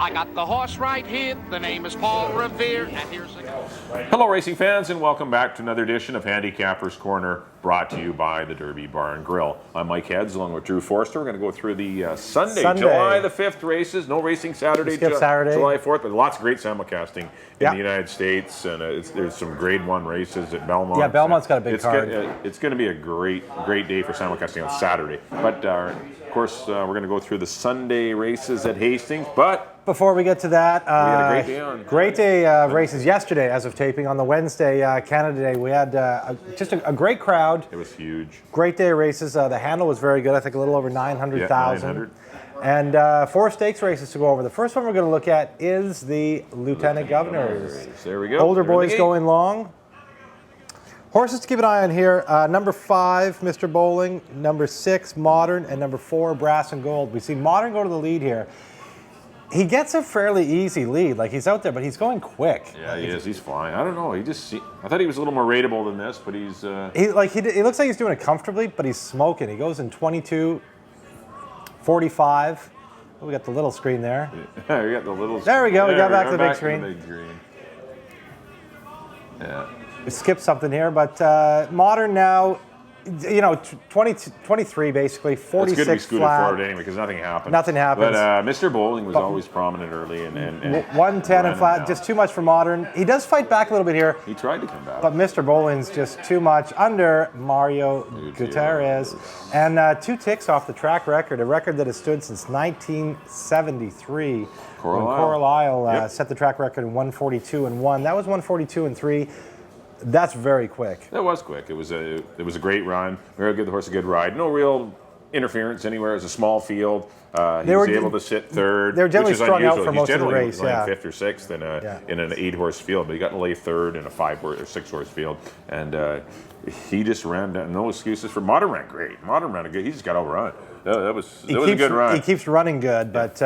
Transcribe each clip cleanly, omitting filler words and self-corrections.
I got the horse right here. The name is Paul Revere, and here's the go. Hello, racing fans, and welcome back to another edition of Handicappers Corner, brought to you by the Derby Bar and Grill. I'm Mike Heads, along with Drew Forster. We're going to go through the Sunday, July the 5th races. No racing Saturday, Saturday, July 4th, but lots of great simulcasting in the United States, and there's some Grade 1 races at Belmont. Yeah, Belmont's got a big card. It's going to be a great day for simulcasting on Saturday. But, of course, we're going to go through the Sunday races at Hastings, but before we get to that, we had a great day on. Great day of races yesterday as of taping. On the Wednesday, Canada Day, we had just a great crowd. It was huge. Great day of races. The handle was very good. I think a little over 900,000. And 4 stakes races to go over. The first one we're going to look at is the Lieutenant Governors. There we go. Older boys going long. Horses to keep an eye on here. Number 5, Mr. Bowling. Number 6, Modern. And number 4, Brass and Gold. We see Modern go to the lead here. He gets a fairly easy lead. Like, he's out there, but he's going quick. Yeah, he is. He's flying. I don't know. I thought he was a little more rateable than this, but he's... He looks like he's doing it comfortably, but he's smoking. He goes in 22:45. Oh, we got the little screen there. Yeah, we got the little screen. There we go. We got back to the big screen. Yeah. We skipped something here, but Modern now... 23 basically, 46 flat. It's good to be scooted forward anyway because nothing happened. Nothing happens. But Mr. Bowling was always prominent early. and 110 and flat, just too much for Modern. He does fight back a little bit here. He tried to come back. But Mr. Bowling's just too much under Mario Gutierrez. And 2 ticks off the track record, a record that has stood since 1973. Carlisle set the track record in 142 and 1. That was 142 and 3. That's very quick. That was quick. It was a great run. Very good. The horse, a good ride. No real interference anywhere. It was a small field. He was able to sit third. They were generally strung out for most of the race. He's generally 5th or 6th in an 8-horse field, but he got to lay third in a 5 or 6-horse field, and he just ran down. No excuses for Modern. Ran great. Modern ran good. He just got overrun. That was a good run. He keeps running good, but.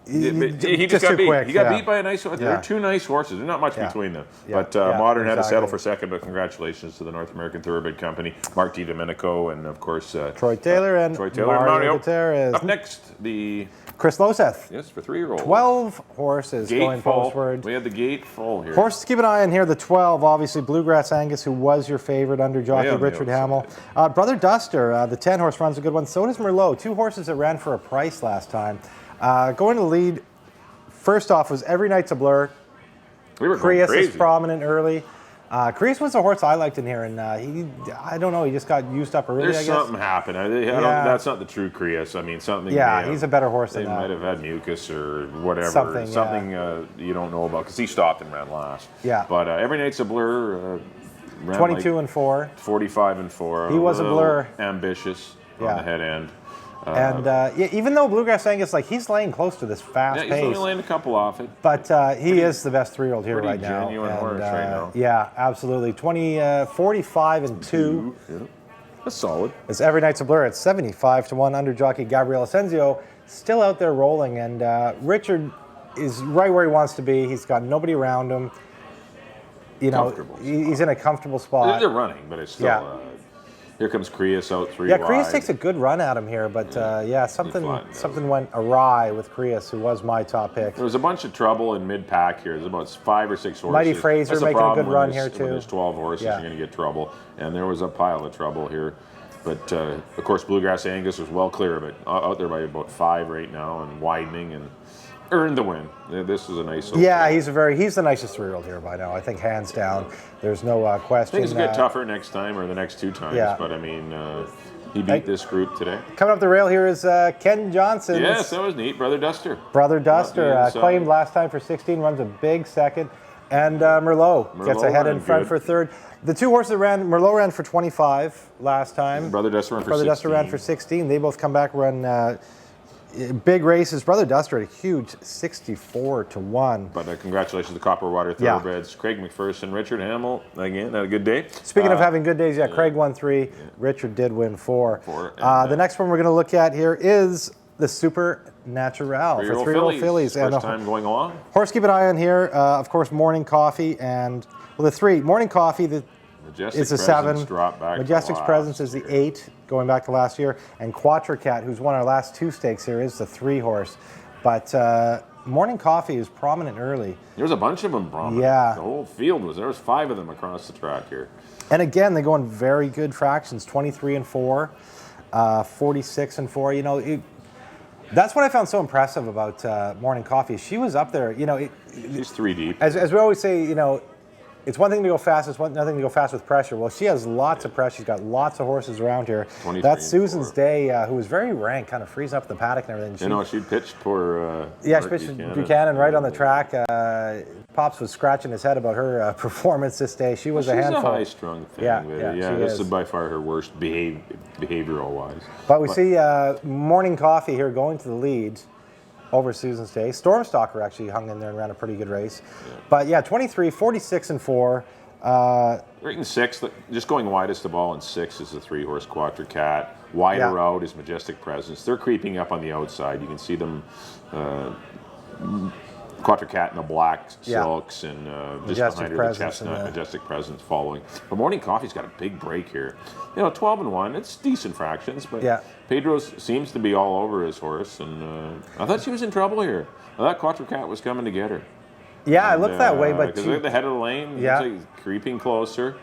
He just got beat. Quick, he got beat by a nice horse. They're 2 nice horses. There's not much between them. But Modern had to settle for second, but congratulations to the North American Thoroughbred Company, Mark DiDomenico, and of course Troy Taylor and Mario Gutierrez. Up next, the Chris Loseth. Yes, for 3-year-olds. 12 horses gate going full. postward. We had the gate full here. Horses to keep an eye on here. The 12, obviously, Bluegrass Angus, who was your favorite under jockey Richard Hamill. Brother Duster, the 10-horse, runs a good one. So does Merlot. 2 horses that ran for a price last time. Going to the lead, first off, was Every Night's a Blur. We were going crazy. Is prominent early. Crease was a horse I liked in here, and I don't know, he just got used up early, I guess. There's something happened. That's not the true Crease. I mean, something... Yeah, he's a better horse than that. They might have had mucus or whatever. Something you don't know about, because he stopped and ran last. Yeah. But Every Night's a Blur... ran 22 and 4. 45 and 4. He was a blur. Ambitious on the head end. And even though Bluegrass Angus, he's laying close to this fast pace. He's only laying a couple off it. But he is the best 3-year-old here right now. Genuine horse right now. Yeah, absolutely. 45 and 2. Yeah. That's solid. It's Every Night's a Blur at 75 to 1. Under jockey Gabriel Asensio still out there rolling, and Richard is right where he wants to be. He's got nobody around him. He's in a comfortable spot. They're running, but it's still... Yeah. Here comes Crease out 3 wide. Yeah, Crease takes a good run at him here, but something went awry with Crease, who was my top pick. There was a bunch of trouble in mid-pack here. There's about 5 or 6 horses. Mighty Fraser making a good run here, too. When there's 12 horses, you're going to get trouble. And there was a pile of trouble here. But, of course, Bluegrass Angus was well clear of it. Out there by about 5 right now and widening and earned the win. This is a nice... Yeah, he's the nicest 3-year-old here by now. I think hands down. There's no question. Things get tougher next time or the next 2 times. Yeah. But, I mean, he beat this group today. Coming up the rail here is Ken Johnson. Yes, that was neat. Brother Duster. Claimed last time for 16, runs a big second. And Merlot gets ahead in front for third. The 2 horses that Merlot ran for 25 last time. Brother Duster ran for 16. They both come back, run big races. Brother Duster had a huge 64 to 1. But congratulations to Copperwater Thoroughbreds. Craig McPherson, Richard Hamill, again, had a good day. Speaking of having good days, Craig won 3. Richard did win 4. The next one we're going to look at here is the Supernatural for 3-year-old fillies. First time going along. Horse, keep an eye on here. Of course, Morning Coffee and the 3. Morning Coffee, it's a 7. Majestic's Presence is the 8, going back to last year. And Quatracat, who's won our last 2 stakes here, is the 3 horse. But Morning Coffee is prominent early. There was a bunch of them prominent. Yeah. The whole field there was 5 of them across the track here. And again, they go in very good fractions, 23 and 4, 46 and 4. You know, that's what I found so impressive about Morning Coffee. She was up there, you know. She's 3 deep. As we always say, you know, it's one thing to go fast, it's another thing to go fast with pressure. Well, she has lots of pressure. She's got lots of horses around here. That's Susan's Day, who was very rank, kind of freezing up the paddock and everything. She pitched for she pitched Buchanan right on the track. Pops was scratching his head about her performance this day. She was a handful. She's a high-strung thing. Yeah, this is by far her worst behavioral-wise. But we see Morning Coffee here going to the lead over Susan's Day. Stormstalker actually hung in there and ran a pretty good race. Yeah. But yeah, 23, 46 and 4. Right in 6, just going widest of all in 6 is the 3-horse Quattro Cat. Wider out is Majestic Presence. They're creeping up on the outside. You can see them, Quattro Cat in the black silks and just behind her the chestnut, Majestic Presence following. But Morning Coffee's got a big break here. You know, 12 and 1. It's decent fractions, but Pedro seems to be all over his horse, and I thought she was in trouble here. I thought Quattro Cat was coming to get her. Yeah, it looked that way, but because at the head of the lane, creeping closer.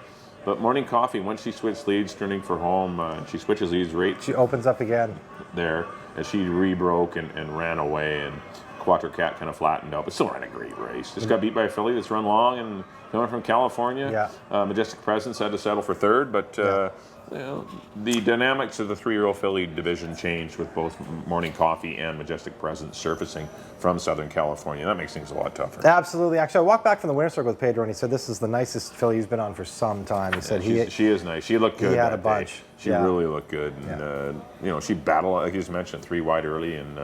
But Morning Coffee, once she switched leads, turning for home, she switches leads right. She opens up again there, and she rebroke and ran away, and Quattro Cat kind of flattened out, but still ran a great race. Just got beat by a filly that's run long and coming from California. Majestic Presence had to settle for 3rd, but you know, the dynamics of the 3-year-old filly division changed with both Morning Coffee and Majestic Presence surfacing from Southern California. That makes things a lot tougher. Absolutely. Actually, I walked back from the winner's circle with Pedro, and he said this is the nicest filly he's been on for some time. He said she is nice. She looked good. He had a bunch. She really looked good. And, you know, she battled, like you just mentioned, 3 wide early and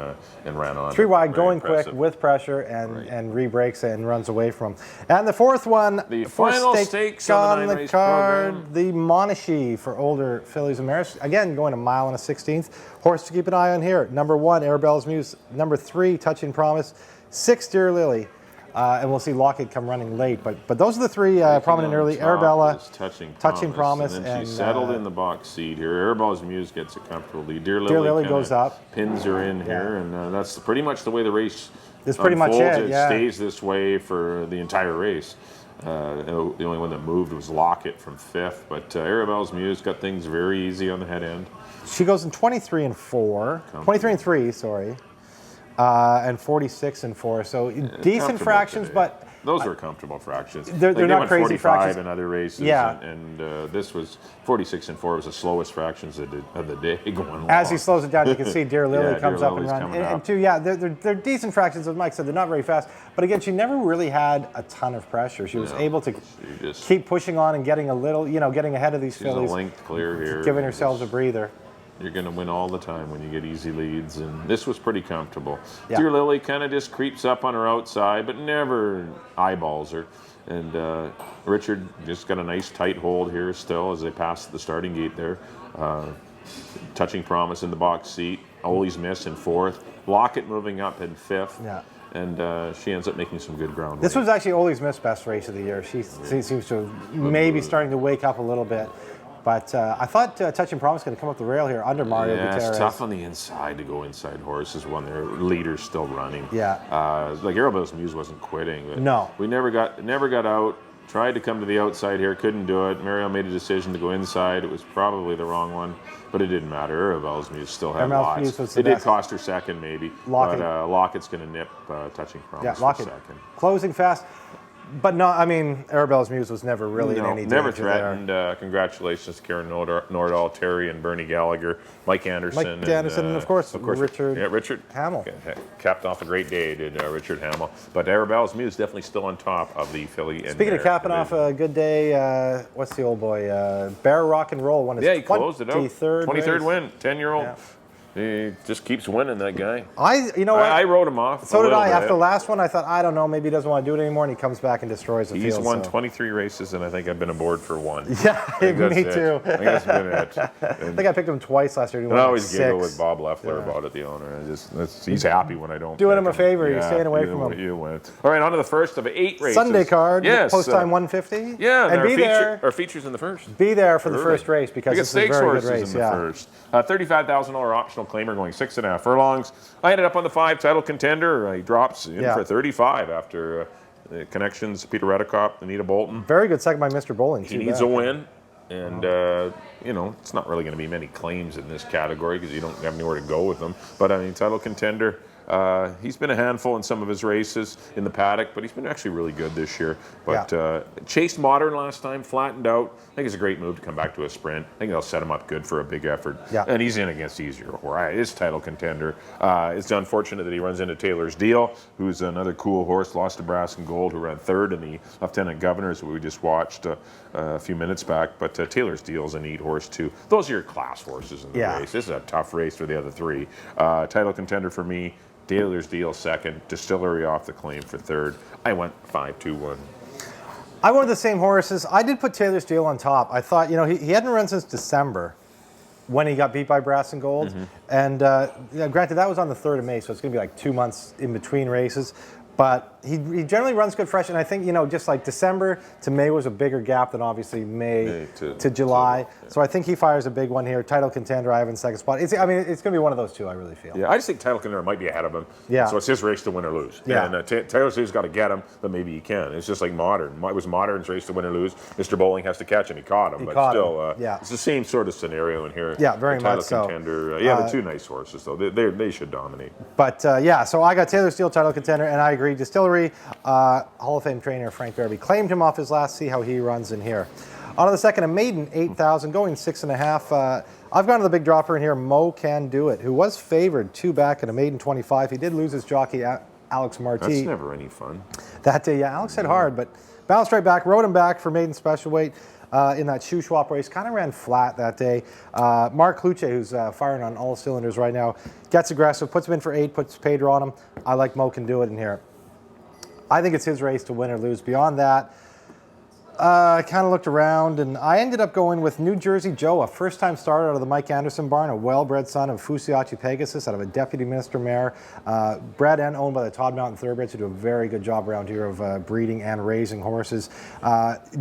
ran on. 3 wide, going quick with pressure and re-breaks and runs away from him. And the 4th one, the final stakes on the card, program. the Monashee for older fillies and mares. Again, going 1 mile and a 16th. Horse to keep an eye on here. Number 1, Arabella's Muse. Number 3, Touching Promise. 6, Dear Lily. And we'll see Lockett come running late. But those are the 3 prominent early. Arabella, Touching Promise. And then she settled in the box seat here. Arabella's Muse gets a comfortable lead. Dear Lily goes up. Pins her in here. And that's pretty much the way the race unfolds. Pretty much it, stays this way for the entire race. The only one that moved was Lockett from 5th. But Arabella's Muse got things very easy on the head end. She goes in 23 and 4. 23 and 3, sorry. And 46 and 4, so decent fractions, but those were comfortable fractions. They're not crazy 45 fractions. in other races, and this was 46 and 4 was the slowest fractions of the day going along. As he slows it down, you can see Dear Lily comes up and runs. And 2, they're decent fractions, as Mike said. They're not very fast, but again, she never really had a ton of pressure. She was able to keep pushing on and getting a little, getting ahead of these fillies. A length clear here, giving herself a breather. You're going to win all the time when you get easy leads, and this was pretty comfortable. Dear Lily kind of just creeps up on her outside, but never eyeballs her. And Richard just got a nice tight hold here still as they pass the starting gate there. Touching Promise in the box seat. Ollie's Miss in 4th. Lockett moving up in 5th. Yeah. And she ends up making some good ground. This was actually Ollie's Miss best race of the year. She seems to maybe starting to wake up a little bit. But I thought Touching Promise was going to come up the rail here under Mario Gutierrez. It's tough on the inside to go inside horses when their leader's still running. Yeah. Like Arabella's Muse wasn't quitting. But no. We never got out. Tried to come to the outside here, couldn't do it. Mario made a decision to go inside. It was probably the wrong one, but it didn't matter. Arabella's Muse still had lots. It did cost her second maybe, but Lockett's going to nip Touching Promise for second. Closing fast. But no, I mean, Arabella's Muse was never really in any danger. Never threatened. Congratulations to Karen Nordahl, Terry, and Bernie Gallagher, Mike Anderson, and of course Richard Hamill. Capped off a great day, did Richard Hamill. But Arabella's Muse definitely still on top of the filly. Speaking of capping off a good day, what's the old boy? Bear Rock and Roll won his he closed it out. 23rd win, 10-year-old. Yeah. He just keeps winning, that guy. I wrote him off. So did I. After the last one, I thought, I don't know, maybe he doesn't want to do it anymore, and he comes back and destroys the field. He's won 23 races, and I think I've been aboard for 1. Yeah, me too. I think that's been it. I think I picked him twice last year. I always giggle with Bob Leffler about it, the owner. He's happy when I don't. Doing him a favor. You're staying away from him. You went. All right, on to the first of 8 races. Sunday card. Yes. Post time 150. Yeah, and be there. Our features in the first. Be there for the first race because it's a very good race. In the first. $35,000 optional claimer going 6.5 furlongs. I ended up on the 5 title contender. He drops in for 35 after connections, Peter Redekop, Anita Bolton. Very good second by Mr. Bowling, too. He needs a win. And, you know, it's not really going to be many claims in this category because you don't have anywhere to go with them. But, I mean, title contender, he's been a handful in some of his races in the paddock, but he's been actually really good this year. But chased Modern last time, flattened out. I think it's a great move to come back to a sprint. I think they'll set him up good for a big effort. Yeah. And he's in against easier horse. His title contender. It's unfortunate that he runs into Taylor's Deal, who's another cool horse, lost to Brass and Gold, who ran third in the Lieutenant Governors, who we just watched a few minutes back. But Taylor's Deal is a neat horse, too. Those are your class horses in the race. This is a tough race for the other three. Title contender for me. Taylor's Deal second, Distillery off the claim for third. I went 5-2-1. I went with the same horses. I did put Taylor's Deal on top. I thought, you know, he hadn't run since December when he got beat by Brass and Gold. And granted, that was on the 3rd of May, so it's going to be like 2 months in between races. But he generally runs good fresh, and I think, you know, just like December to May was a bigger gap than obviously May to July. So I think he fires a big one here. Title contender, I have in second spot. It's going to be one of those two, I really feel. Yeah, I just think title contender might be ahead of him. Yeah. So it's his race to win or lose. Yeah. And Taylor's Deal's got to get him, but maybe he can. It's just like Modern. It was Modern's race to win or lose. Mr. Bowling has to catch him. He caught him, but still, it's the same sort of scenario in here. Yeah, very much so. Title contender. They're two nice horses, though. They should dominate. But so I got Taylor's Deal title contender, and I agree. Distillery. Hall of Fame trainer Frank Barby claimed him off his last. See how he runs in here. On to the second, a maiden 8,000, going 6.5. I've gone to the big dropper in here. Mo Can Do It, who was favored 2 back in a maiden 25. He did lose his jockey Alex Marti. That's never any fun. That day, Alex hit hard, but bounced right back. Rode him back for maiden special weight in that shoe swap race. Kind of ran flat that day. Mark Kluche, who's firing on all cylinders right now, gets aggressive, puts him in for 8, puts Pedro on him. I like Mo Can Do It in here. I think it's his race to win or lose. Beyond that, I kind of looked around, and I ended up going with New Jersey Joe, a first-time starter out of the Mike Anderson barn, a well-bred son of Fusiachi Pegasus, out of a deputy minister mare, bred and owned by the Todd Mountain Thoroughbreds, who do a very good job around here of breeding and raising horses.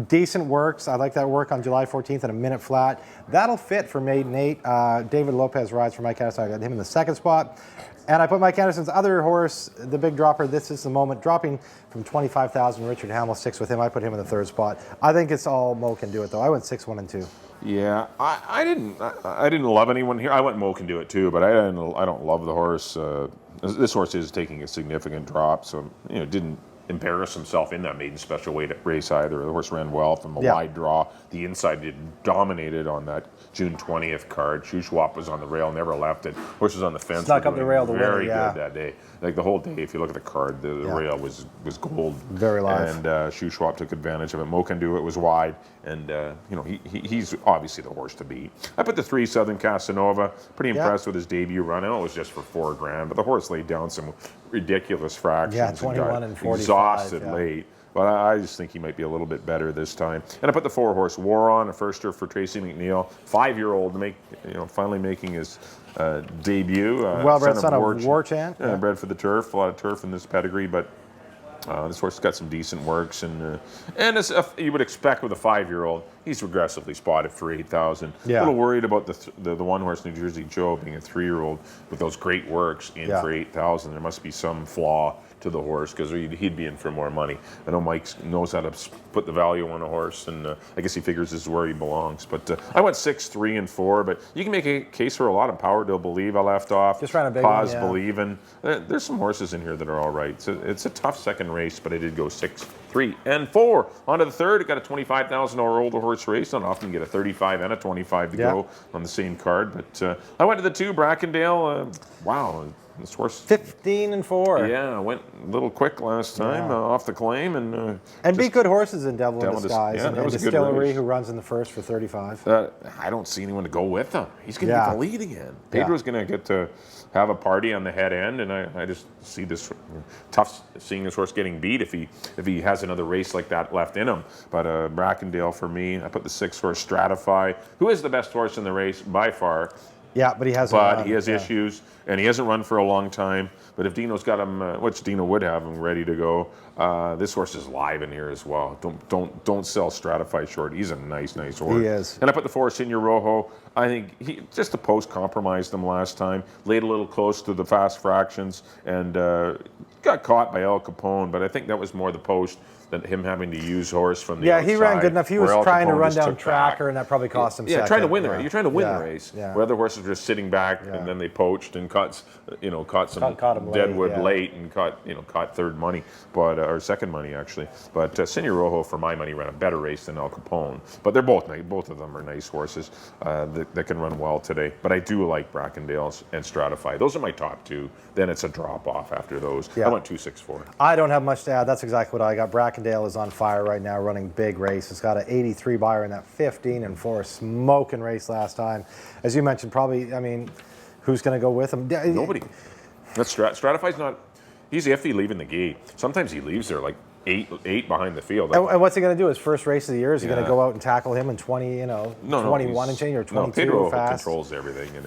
Decent works. I like that work on July 14th at a minute flat. That'll fit for maiden 8. David Lopez rides for Mike Anderson. I got him in the second spot. And I put Mike Anderson's other horse, the big dropper, This Is the Moment, dropping from 25,000. Richard Hamill sticks with him. I put him in the third spot. I think it's all Mo Can Do It, though. I went 6-1-2. Yeah, I didn't love anyone here. I went Mo Can Do It too, but I don't love the horse. This horse is taking a significant drop, so didn't embarrass himself in that maiden special weight race either. The horse ran well from a wide draw. The inside dominated on that June 20th card. Shuswap was on the rail, never left it. Horse was on the fence. Snuck up the rail to win. Very good that day. Like the whole day, if you look at the card, the rail was gold. Very live. And Shuswap took advantage of it. Mo Can Do It was wide, and he's obviously the horse to beat. I put the 3 Southern Casanova. Pretty impressed with his debut run. I know it was just for $4,000, but the horse laid down some ridiculous fractions. Yeah, 21 and 45. Exhausted late. But I just think he might be a little bit better this time. And I put the 4-horse War On, a firster for Tracy McNeil, 5-year-old, finally making his debut. Well-bred son of War Chant. Yeah, bred for the turf. A lot of turf in this pedigree, but this horse has got some decent works, and as you would expect with a 5-year-old, he's regressively spotted for 8,000. Yeah. A little worried about the one horse New Jersey Joe being a 3-year-old with those great works for 8,000. There must be some flaw to the horse because he'd be in for more money. I know Mike knows how to put the value on a horse, and I guess he figures this is where he belongs. But I went 6, 3, and 4. But you can make a case for a lot of Power to Believe. I left off. Just ran a big Pause, one, Believin'. There's some horses in here that are all right. So it's a tough second race, but I did go 6, 3, and 4. On to the third. I got a $25,000 older horse race. I don't often get a 35 and a 25 to go on the same card. But I went to the 2 Brackendale. Wow. This horse 15 and 4. Yeah, went a little quick last time off the claim, and beat good horses in Devil in Disguise. Yeah, that was a good Distillery, race. who runs in the first for 35. I don't see anyone to go with him. He's going to get the lead again. Pedro's going to get to have a party on the head end, and I just see this tough seeing this horse getting beat if he has another race like that left in him. But Brackendale for me, I put the 6 horse Stratify, who is the best horse in the race by far. Yeah, but he hasn't. But he has issues, and he hasn't run for a long time. But if Dino's got him, which Dino would have him ready to go, this horse is live in here as well. Don't sell Stratify short. He's a nice horse. He is. And I put the 4 Senor Rojo. I think just the post compromised him last time. Laid a little close to the fast fractions and got caught by El Capone. But I think that was more the post than him having to use horse from the outside. He ran good enough. He was where El trying to Capone run just down took Tracker, back. and that probably cost him. Yeah, second. trying to win the race. You're trying to win the race. Yeah. Where other horses were just sitting back, and then they poached and caught some caught him deadwood late and caught third money, but or second money actually. But Senor Rojo, for my money, ran a better race than El Capone. But they're both nice. Both of them are nice horses that can run well today. But I do like Brackendale and Stratify. Those are my top 2. Then it's a drop off after those. I went 2-6-4. I don't have much to add. That's exactly what I got. Brackendale is on fire right now, running big race. It's got an 83 buyer in that 15-4 smoking race last time. As you mentioned, probably. I mean, who's going to go with him? Nobody. That's Stratify's not. He's iffy leaving the gate. Sometimes he leaves there like eight behind the field. And what's he going to do? His first race of the year? Is he going to go out and tackle him in 21 and change or 22 Pedro fast? controls everything, and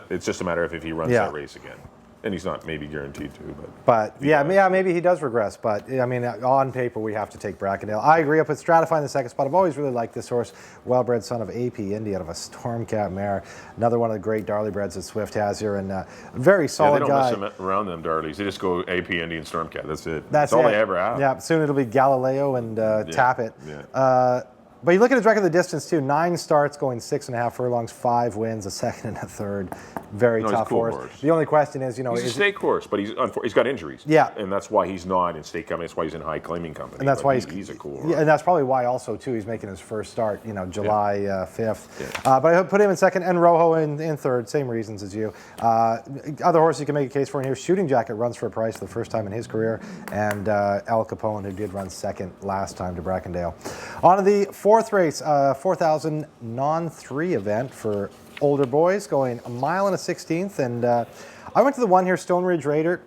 it's just a matter of if he runs that race again. And he's not maybe guaranteed to, but maybe he does regress. But I mean, on paper, we have to take Brackendale. I agree. I put Stratify in the second spot. I've always really liked this horse, well-bred son of AP Indy out of a Stormcat mare. Another one of the great Darley breds that Swift has here, and very solid guy. They don't mess around them Darleys. They just go AP Indy and Stormcat. That's it. That's all it. they ever have. Yeah. Soon it'll be Galileo and Tappet. Yeah. But you look at his record, the distance too. 9 starts, going 6.5 furlongs, 5 wins, a second and a third. Very tough cool horse. The only question is, he's a stake horse, but he's got injuries. Yeah, and that's why he's not in stake company. That's why he's in high claiming company. And that's why he's a cool horse. Yeah, and that's probably why also too he's making his first start. July 5th. But I put him in second and Rojo in third. Same reasons as you. Other horses you can make a case for in here. Shooting Jacket runs for a price for the first time in his career, and El Capone, who did run second last time to Brackendale. On to the 4th race. 4,000 non-3 event for older boys, going 1 mile and a 16th. And I went to the one here, Stone Ridge Raider.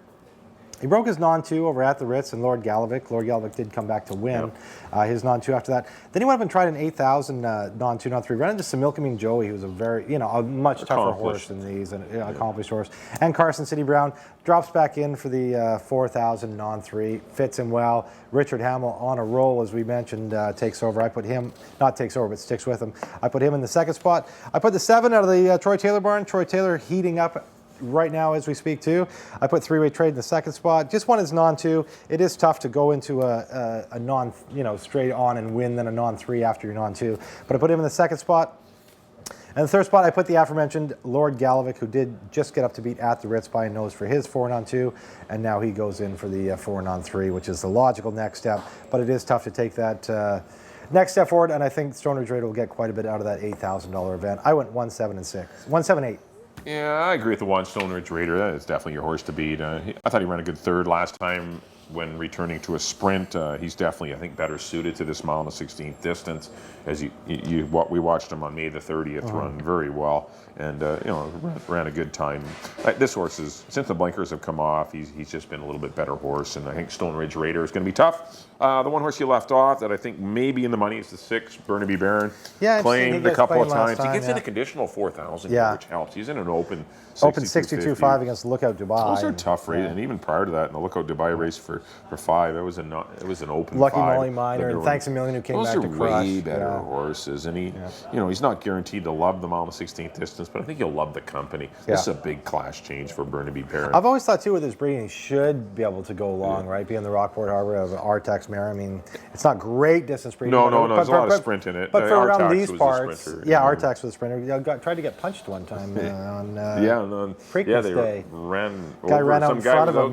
He broke his non-2 over at the Ritz and Lord Gallivic. Lord Gallivic did come back to win his non-2 after that. Then he went up and tried an 8,000 non-2, non-3. Ran into Similkameen Joey, who was a very, a much tougher horse than these, and accomplished horse. And Carson City Brown drops back in for the 4,000 non-3. Fits him well. Richard Hamill on a roll, as we mentioned, takes over. I put him, not takes over, but sticks with him. I put him in the second spot. I put the 7 out of the Troy Taylor barn. Troy Taylor heating up right now as we speak too. I put 3-way trade in the second spot. Just one is non-2. It is tough to go into a non, straight on and win than a non-3 after your non-2. But I put him in the second spot. And the third spot, I put the aforementioned Lord Gallivic, who did just get up to beat at the Ritz by a nose for his 4 non-2, and now he goes in for the 4 non-3, which is the logical next step. But it is tough to take that next step forward, and I think Stone Ridge Raider will get quite a bit out of that $8,000 event. I went 1-7-6, 1-7-8. Yeah, I agree with the one. Stone Ridge Raider. That is definitely your horse to beat. I thought he ran a good third last time when returning to a sprint. He's definitely, I think, better suited to this mile and a 16th distance. As we watched him on May the 30th run very well, and ran a good time. This horse is, since the blinkers have come off, he's just been a little bit better horse, and I think Stone Ridge Raider is going to be tough. The one horse you left off that I think may be in the money is the 6, Burnaby Baron. Yeah, claimed a couple of times. He gets in a conditional 4,000, which helps. He's in an open 62.5 against Lookout Dubai. Those are tough races, and even prior to that, in the Lookout Dubai race for 5, it was an open Lucky 5. Molly Minor and Thanks a Million, who came back to crush. Those are way better horses, and he's not guaranteed to love the mile and 16th distance, but I think he'll love the company. This is a big class change for Burnaby Baron. I've always thought too with his breeding, he should be able to go long, right? Be in the Rockport Harbor of Artax mare. I mean, it's not great distance breeding. No, there's a lot of sprint in it. But for Artax around these parts, Artax was a sprinter. Tried to get punched one time on Preakness Day. Ran out in front of him.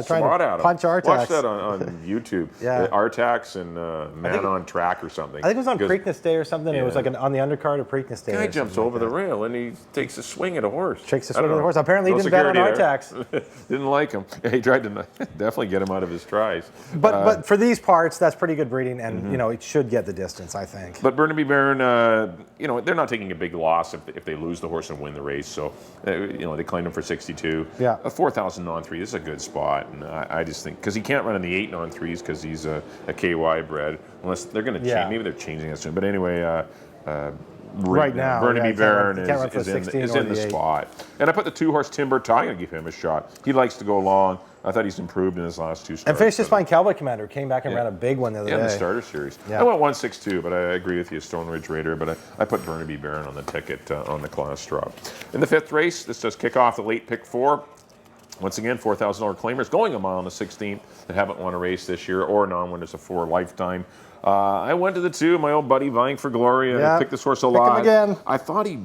Trying to punch Artax. Watch that on YouTube. Artax and Man on Track or something. I think it was on Preakness Day or something. It was like on the undercard of Preakness Day. Guy jumps over the rail and he takes a swing at a horse. Apparently he didn't bet on Artax. Didn't like him. He tried to definitely get him out of his tries. But for these parts, that's pretty good breeding, and it should get the distance, I think. But Burnaby Baron, they're not taking a big loss if they lose the horse and win the race. So they claimed him for 62. Yeah. A 4,000 non-3. This is a good spot, and I just think because he can't run in the 8 non-3s because he's a KY bred, unless they're going to change. Maybe they're changing that soon. But anyway. right now. Burnaby Baron can't run for is 16 in or the the 8. spot. And I put the 2-horse Timber Tie. I'm going to give him a shot. He likes to go long. I thought he's improved in his last 2 starts. And finished just behind Cowboy Commander. Came back and ran a big one the other day. In the starter series. Yeah. I went 162, but I agree with you, Stone Ridge Raider. But I put Burnaby Baron on the ticket on the class drop. In the 5th race, this does kick off the late pick 4. Once again, $4,000 claimers going a mile on the 16th that haven't won a race this year or non-winners of 4 lifetime. I went to the 2, my old buddy Vying for Glory. I picked this horse a lot. Pick him again. I thought he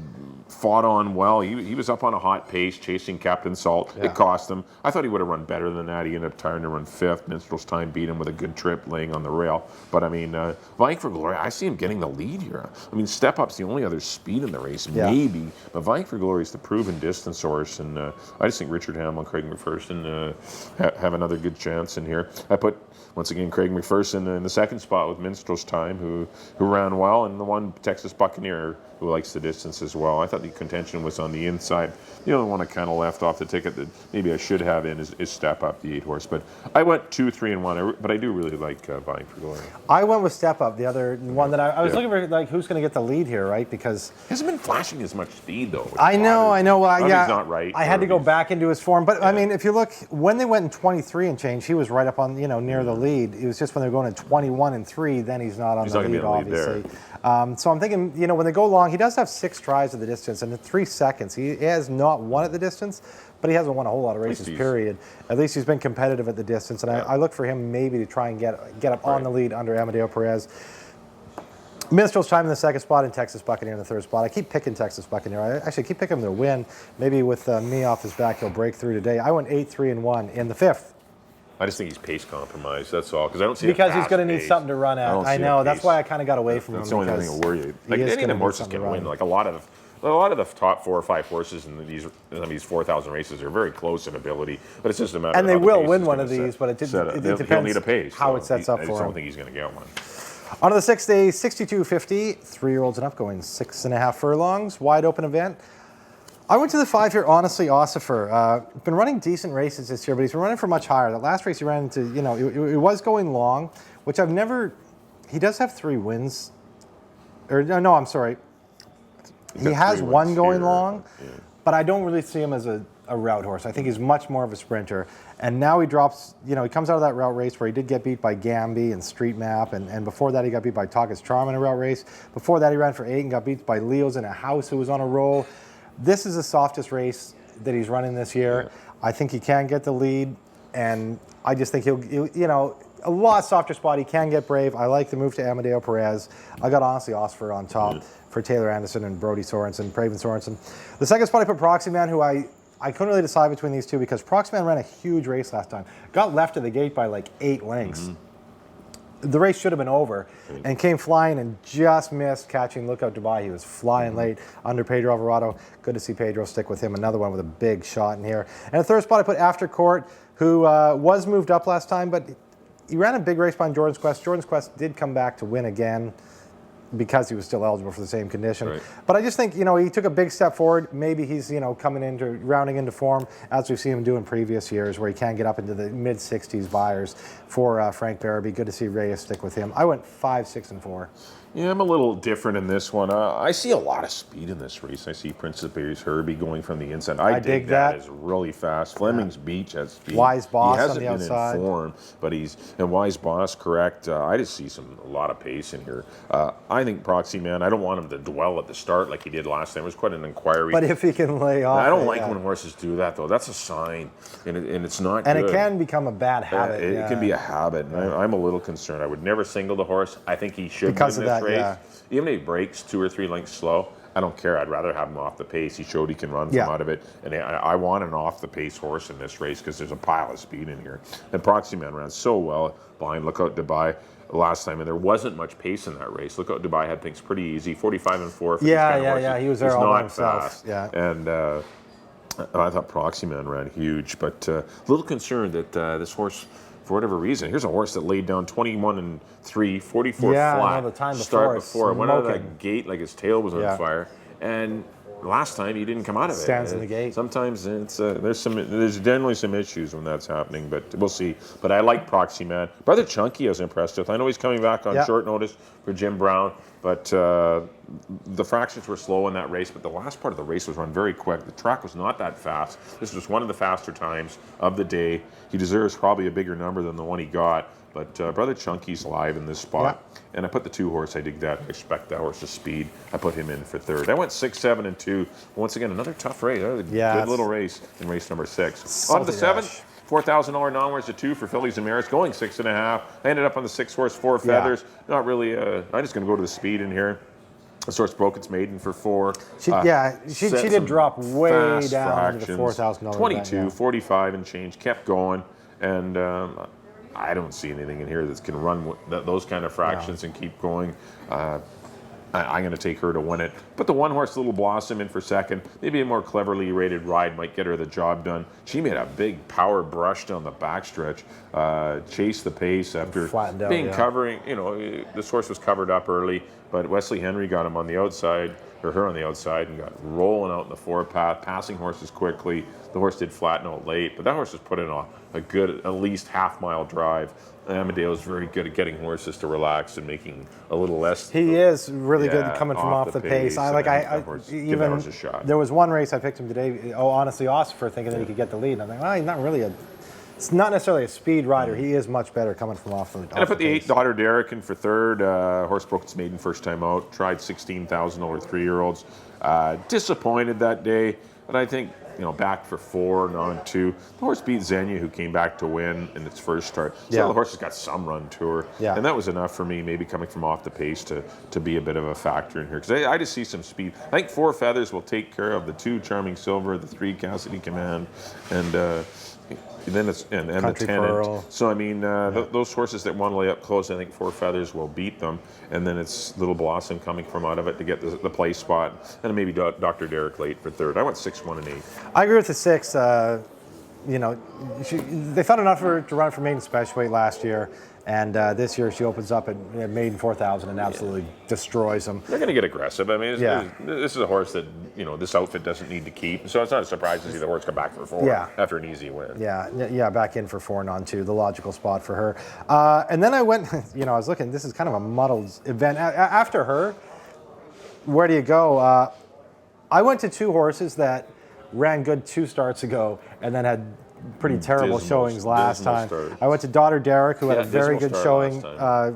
fought on well. He was up on a hot pace, chasing Captain Salt. Yeah. It cost him. I thought he would have run better than that. He ended up tiring to run 5th. Minstrel's Time beat him with a good trip laying on the rail. But I mean, Vying for Glory, I see him getting the lead here. I mean, Step Up's the only other speed in the race, maybe. But Vying for Glory is the proven distance horse. And I just think Richard Hamill and Craig McPherson have another good chance in here. I put, once again, Craig McPherson in the 2nd spot with Minstrel's Time, who ran well, and the one Texas Buccaneer who likes the distance as well. I thought the contention was on the inside. The only one I kind of left off the ticket that maybe I should have in is Step Up, the 8-horse. But I went 2, 3, and 1. But I do really like Vying for Glory. I went with Step Up, the other one that I was looking for, like, who's going to get the lead here, right? Because he hasn't been flashing as much speed, though. I know. Well, he's not right. I had to go back into his form. But, I mean, if you look, when they went in 23 and change, he was right up on, near the lead. It was just when they're going in 21 and 3, then he's not on the lead, obviously. So I'm thinking, when they go long, he does have 6 tries of the distance, and in 3 seconds, he has not won at the distance, but he hasn't won a whole lot of races, period. At least he's been competitive at the distance, and I look for him maybe to try and get up on the lead under Amadeo Perez. Minstrel's Time in the 2nd spot and Texas Buccaneer in the 3rd spot. I keep picking Texas Buccaneer. I actually keep picking him to win. Maybe with me off his back, he'll break through today. I went 8, 3, and 1 in the 5th. I just think he's pace compromised. That's all. Because I don't see because he's going to need something to run at. I know. That's why I kind of got away from him. That's the only thing that'll worry you. Like any of them horses can win. Like a lot of the top 4 or 5 horses in these 4,000 races are very close in ability, but it's just a matter. And of they will win one of these, but it depends. He'll need a pace. How it sets up for him. I just don't think he's going to get one. On to the 6th day, 62.50, 3-year-olds and up, going 6.5 furlongs, wide open event. I went to the 5 here, honestly, Ossifer. Been running decent races this year, but he's been running for much higher. That last race he ran into, it was going long, which I've never. He does have 3 wins. Or no, I'm sorry. He has one going long, but I don't really see him as a route horse. I think he's much more of a sprinter. And now he drops, he comes out of that route race where he did get beat by Gamby and Street Map. And before that, he got beat by Taka's Charm in a route race. Before that, he ran for 8 and got beat by Leo's in a house who was on a roll. This is the softest race that he's running this year. I think he can get the lead. And I just think he'll a lot softer spot. He can get brave. I like the move to Amadeo Perez. I got, honestly, Ossifer on top for Taylor Anderson and Brody Sorensen, Praven Sorensen. The 2nd spot, I put Proxy Man, who I couldn't really decide between these two because Proxy Man ran a huge race last time. Got left of the gate by like 8 lengths. The race should have been over and came flying and just missed catching Lookout Dubai. He was flying late under Pedro Alvarado. Good to see Pedro stick with him. Another one with a big shot in here. And the 3rd spot, I put After Court, who was moved up last time, but he ran a big race behind Jordan's Quest. Jordan's Quest did come back to win again because he was still eligible for the same condition. Right. But I just think, he took a big step forward. Maybe he's, rounding into form as we've seen him do in previous years where he can get up into the mid-60s buyers for Frank Barabee. Good to see Reyes stick with him. I went 5, 6, and 4. Yeah, I'm a little different in this one. I see a lot of speed in this race. I see Princess Berry's Herbie going from the inside. I dig that. It's really fast. Fleming's Beach has speed. Wise Boss on the outside. He hasn't been in form, but and Wise Boss, correct. I just see a lot of pace in here. I think Proxy Man, I don't want him to dwell at the start like he did last time. It was quite an inquiry. But if he can lay off. I don't like when horses do that, though. That's a sign, and it's not good. And it can become a bad habit. It can be a habit, and I'm a little concerned. I would never single the horse. I think he should because win this race. Even if he breaks 2 or 3 lengths slow, I don't care. I'd rather have him off the pace. He showed he can run from out of it. And I want an off-the-pace horse in this race because there's a pile of speed in here. And Proxy Man ran so well behind Lookout Dubai last time, and there wasn't much pace in that race. Lookout Dubai had things pretty easy, 45 and 4 for these kind of horses. He was there all by himself. Fast. Yeah. And I thought Proxy Man ran huge, but a little concerned that this horse, for whatever reason, here's a horse that laid down 21 and 3, 44 flat. The time before. Went out of that gate like his tail was on fire. And last time he didn't come out of it. Stands in the gate. Sometimes there's generally some issues when that's happening, but we'll see. But I like Proxy Man. Brother Chunky I was impressed with. I know he's coming back on short notice for Jim Brown, but the fractions were slow in that race, but the last part of the race was run very quick. The track was not that fast. This was one of the faster times of the day. He deserves probably a bigger number than the one he got, but Brother Chunky's live in this spot. Yeah. And I put the 2 horse, I dig that, I expect that horse's speed. I put him in for third. I went 6, 7, and 2. Once again, another tough race. Good little race in race number 6. On to the 7th. $4,000 non-winners to 2 for fillies and mares, going 6.5. I ended up on the 6 horse, 4 feathers. Not really. I'm just going to go to the speed in here. The horse broke its maiden for 4. She did drop way down into the $4,000. 22, event, 45 and change. Kept going, and I don't see anything in here that can run those kind of fractions and keep going. I'm going to take her to win it. Put the 1 horse Little Blossom in for second. Maybe a more cleverly rated ride might get her the job done. She made a big power brush down the backstretch. Chased the pace after covering. You know, this horse was covered up early, but Wesley Henry got him on the outside, or her on the outside, and got rolling out in the forepath, passing horses quickly. The horse did flatten out late, but that horse was put in a good, at least half-mile drive. Amadeo's very good at getting horses to relax and making a little less. He is really good coming from off the pace. There was one race I picked him today. Honestly, Ossifer, thinking that he could get the lead. And I'm like, well, he's not really it's not necessarily a speed rider. He is much better coming from off the pace. And I put the 8 Daughter Derrick in for third. Horse broke its maiden first time out. Tried 16,000 over 3-year-olds. Disappointed that day, but I think, back for 4, non-2. The horse beat Xenia, who came back to win in its first start. So the horse has got some run to her. Yeah. And that was enough for me, maybe coming from off the pace, to be a bit of a factor in here. Because I just see some speed. I think 4 Feathers will take care of the 2 Charming Silver, the 3 Cassidy Command, and then it's and the Tenant. So I mean, those horses that want to lay up close, I think 4 Feathers will beat them, and then it's Little Blossom coming from out of it to get the play spot, and maybe Dr. Derrick late for third. I went 6, 1, and 8. I agree with the 6. They found enough for her to run for maiden special weight last year, and this year she opens up at maiden 4,000 and absolutely destroys them. They're going to get aggressive. I mean, this is a horse that this outfit doesn't need to keep, so it's not a surprise to see the horse come back for 4 after an easy win. Yeah, back in for 4, non-2, the logical spot for her. And then I went, I was looking. This is kind of a muddled event. After her, where do you go? I went to 2 horses that ran good 2 starts ago and then had pretty terrible showings last time. I went to Daughter Derrick, who had a very good showing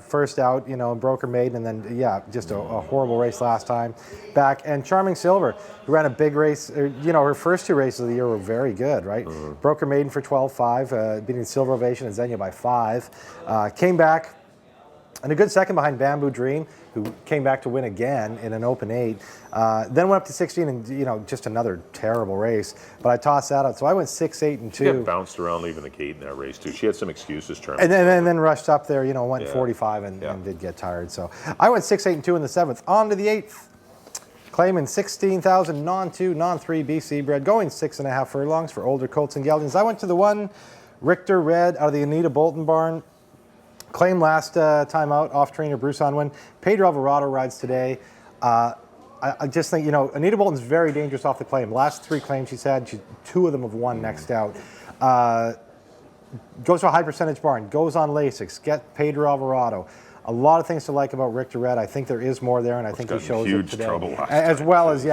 first out, and broke her maiden, and then just a horrible race last time back. And Charming Silver, who ran a big race, her first 2 races of the year were very good, right? Broke her maiden for 12.5, beating Silver Ovation and Xenia by 5. Came back. And a good second behind Bamboo Dream, who came back to win again in an open 8. Then went up to 16 and, just another terrible race. But I tossed that out. So I went 6, 8, and 2. She got bounced around leaving the gate in that race, too. She had some excuses. And then rushed up there, went 45 and did get tired. So I went 6, 8, and 2 in the 7th. On to the 8th. Claiming 16,000 non-2, non-3 BC bred, going 6.5 furlongs for older colts and geldings. I went to the 1 Richter Red out of the Anita Bolton barn. Claim last time out, off trainer Bruce Unwin. Pedro Alvarado rides today. I just think, Anita Bolton's very dangerous off the claim. Last 3 claims she's had, 2 of them have won next out. Goes to a high percentage barn, goes on Lasix, get Pedro Alvarado. A lot of things to like about Richter Red. I think there is more there, and I think he shows it today. As well as,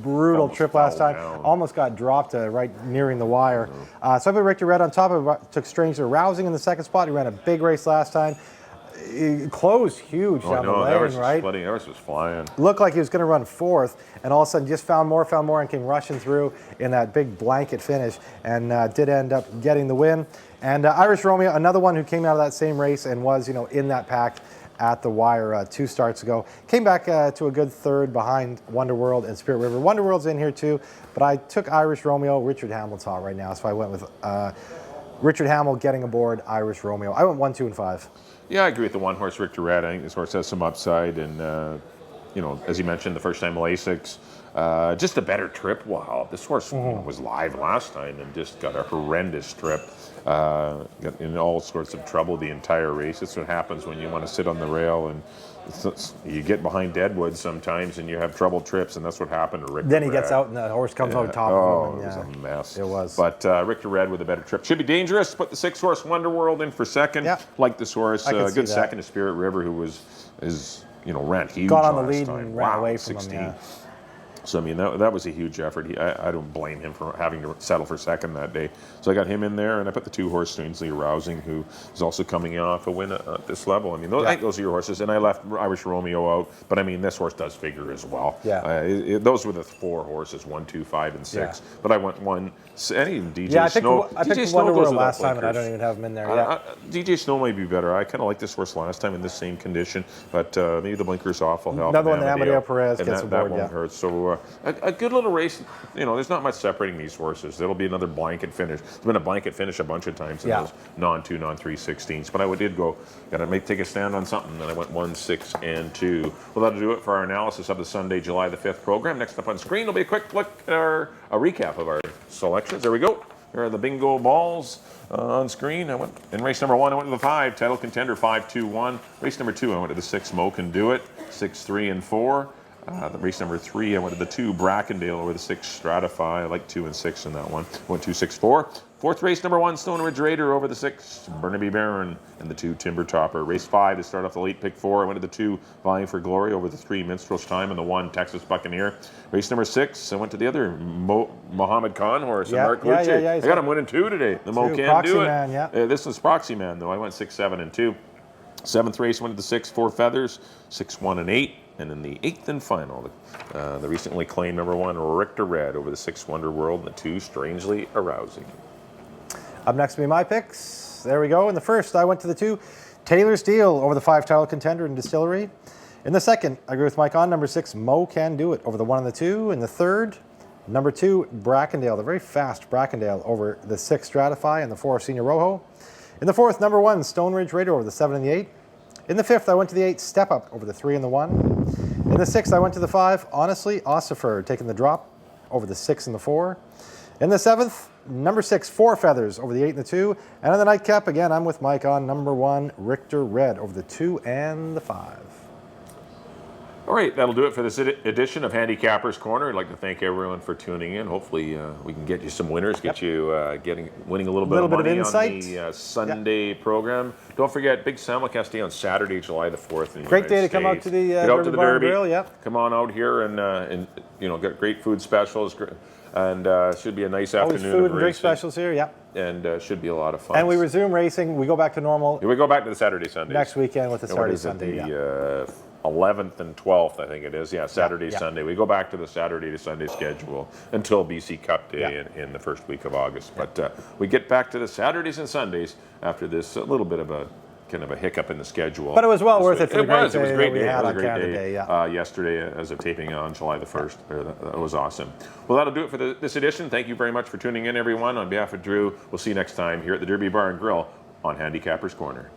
brutal trip last time. Almost got dropped right nearing the wire. So I put Richter Red on top of it. Took Stranger Rousing in the 2nd spot. He ran a big race last time. He closed huge down the lane, right? That horse was flying. Looked like he was going to run 4th, and all of a sudden just found more, and came rushing through in that big blanket finish, and did end up getting the win. And Irish Romeo, another one who came out of that same race and was, in that pack at the wire 2 starts ago. Came back to a good 3rd behind Wonder World and Spirit River. Wonder World's in here too, but I took Irish Romeo. Richard Hamill's hot right now, so I went with Richard Hamill getting aboard Irish Romeo. I went 1, 2, and 5. Yeah, I agree with the 1 horse Richter Red. I think this horse has some upside, and as you mentioned, the first time Lasix. Just a better trip. Wow, this horse was live last time and just got a horrendous trip. Got in all sorts of trouble the entire race. That's what happens when you want to sit on the rail and you get behind deadwood sometimes and you have trouble trips, and that's what happened to Richter Then he Red. gets out and the horse comes out top Oh, of him. it was a mess. It was. But Richter Red with a better trip. Should be dangerous. Put the 6-horse Wonderworld in for second. Yeah. Like this horse. I can see Good that. second to Spirit River, who ran huge Got on the last lead time. and ran away from 16. him. Yeah. So, I mean, that was a huge effort. I don't blame him for having to settle for second that day. So I got him in there, and I put the 2-horse Strangely Arousing, who is also coming off a win at this level. I mean, I think those are your horses. And I left Irish Romeo out, but I mean, this horse does figure as well. Yeah. Those were the 4 horses, 1, 2, 5, and 6. Yeah. But I went 1. Any DJ Yeah, I Snow. picked Wonderworld last time, and I don't even have him in there. Yeah. DJ Snow might be better. I kind of like this horse last time in this same condition, but maybe the blinkers off will help. Another one that Amadeo Perez and gets that aboard. won't hurt. So a good little race. There's not much separating these horses. There'll be another blanket finish. There's been a blanket finish a bunch of times in those non-2, non-3 16s. But I did go, take a stand on something, and I went 1, 6, and 2. Well, that'll do it for our analysis of the Sunday, July the 5th program. Next up on screen will be a quick look at a recap of our selections. There we go. Here are the bingo balls on screen. I went in race number 1. I went to the 5, title contender 5-2-1. Race number 2, I went to the 6, Mo Can Do It, 6, 3, and 4. The race number 3, I went to the 2, Brackendale, over the 6, Stratify. I like 2 and 6 in that one. Went 2, 6, 4. Fourth race, number 1, Stone Ridge Raider, over the 6, Burnaby Baron, and the 2, Timber Topper. Race 5 to start off the late pick 4. I went to the 2, Vying for Glory, over the 3, Minstrel's Time, and the 1, Texas Buccaneer. Race number 6, I went to the other Mohammed Khan horse, Mark Lucci. I got him winning 2 today. The Mo Can Do It. Man, This was Proxy Man, though. I went 6, 7, and 2. 7th race, went to the 6, 4 Feathers, 6, 1, and 8. And in the 8th and final, the recently claimed number 1, Richter Red, over the 6, Wonderworld, and the 2, Strangely Arousing. Up next will be my picks. There we go. In the first, I went to the 2, Taylor's Deal, over the 5, Title Contender and Distillery. In the second, I agree with Mike on number 6, Mo Can Do It, over the 1 and the 2. In the third, number 2, Brackendale, the very fast Brackendale, over the 6, Stratify, and the 4, Senior Rojo. In the fourth, number 1, Stone Ridge Raider, over the 7 and the 8. In the fifth, I went to the 8, Step Up, over the 3 and the 1. In the sixth, I went to the 5, Honestly, Ossifer, taking the drop, over the 6 and the 4. In the seventh, number 6, 4 Feathers, over the 8 and the 2. And in the nightcap, again, I'm with Mike on number 1, Richter Red, over the 2 and the 5. All right, that'll do it for this edition of Handicappers Corner. I'd like to thank everyone for tuning in. Hopefully, we can get you some winners, get you winning a little bit of money on the Sunday program. Don't forget, big simulcast day on Saturday, July the 4th. Great day to come out to the Derby. Grill, yep. Come on out here and get great food specials. And should be a nice Always afternoon. Food and drink specials here, yeah. And should be a lot of fun. And we resume racing. We go back to normal. We go back to the Saturday, Sunday. Next weekend with the Saturday, Sunday. 11th and 12th, I think it is. Yeah, Saturday, Sunday. We go back to the Saturday to Sunday schedule until BC Cup Day in the first week of August. But we get back to the Saturdays and Sundays after this little bit of a kind of a hiccup in the schedule. But it was well worth it for it was a great day. We had it was on a great Canada day. Day, yesterday as of taping on July the 1st. That was awesome. Well, that'll do it for this edition. Thank you very much for tuning in, everyone. On behalf of Drew, we'll see you next time here at the Derby Bar and Grill on Handicappers Corner.